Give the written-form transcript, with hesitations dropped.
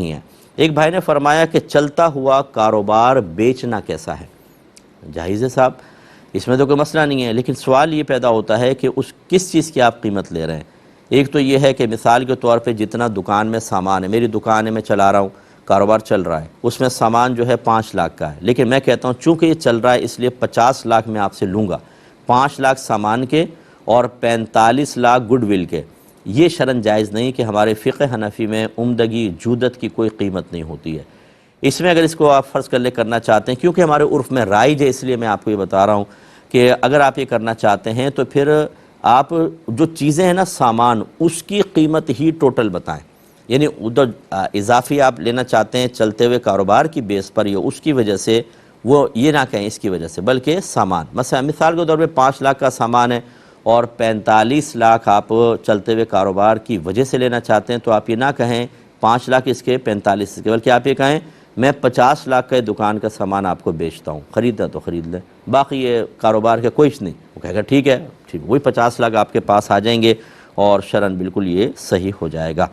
ہی ہیں۔ ایک بھائی نے فرمایا کہ چلتا ہوا کاروبار بیچنا کیسا ہے؟ جائز ہے صاحب، اس میں تو کوئی مسئلہ نہیں ہے، لیکن سوال یہ پیدا ہوتا ہے کہ کس چیز کی آپ قیمت لے رہے ہیں۔ ایک تو یہ ہے کہ مثال کے طور پہ جتنا دکان میں سامان ہے، میری دکان ہے، میں چلا رہا ہوں، کاروبار چل رہا ہے، اس میں سامان جو ہے 5 لاکھ کا ہے، لیکن میں کہتا ہوں چونکہ یہ چل رہا ہے اس لیے 50 لاکھ میں آپ سے لوں گا، 5 لاکھ سامان کے اور 45 لاکھ گڈ ول کے۔ یہ شرعاً جائز نہیں کہ ہمارے فقہ حنفی میں عمدگی جودت کی کوئی قیمت نہیں ہوتی ہے۔ اس میں اگر اس کو آپ فرض کر لے کرنا چاہتے ہیں، کیونکہ ہمارے عرف میں رائج ہے، اس لیے میں آپ کو یہ بتا رہا ہوں کہ اگر آپ یہ کرنا چاہتے ہیں تو پھر آپ جو چیزیں ہیں نا سامان، اس کی قیمت ہی ٹوٹل بتائیں، یعنی ادھر اضافی آپ لینا چاہتے ہیں چلتے ہوئے کاروبار کی بیس پر یا اس کی وجہ سے، وہ یہ نہ کہیں اس کی وجہ سے، بلکہ سامان مثال کے طور پہ 5 لاکھ کا سامان ہے اور 45 لاکھ آپ چلتے ہوئے کاروبار کی وجہ سے لینا چاہتے ہیں، تو آپ یہ نہ کہیں 5 لاکھ اس کے 45 اس کے، بلکہ آپ یہ کہیں میں 50 لاکھ کا دکان کا سامان آپ کو بیچتا ہوں، خریدنا تو خرید لیں، باقی یہ کاروبار کا کوئی نہیں۔ وہ کہے گا ٹھیک ہے، وہی 50 لاکھ آپ کے پاس آ جائیں گے اور شرعاً بالکل یہ صحیح ہو جائے گا۔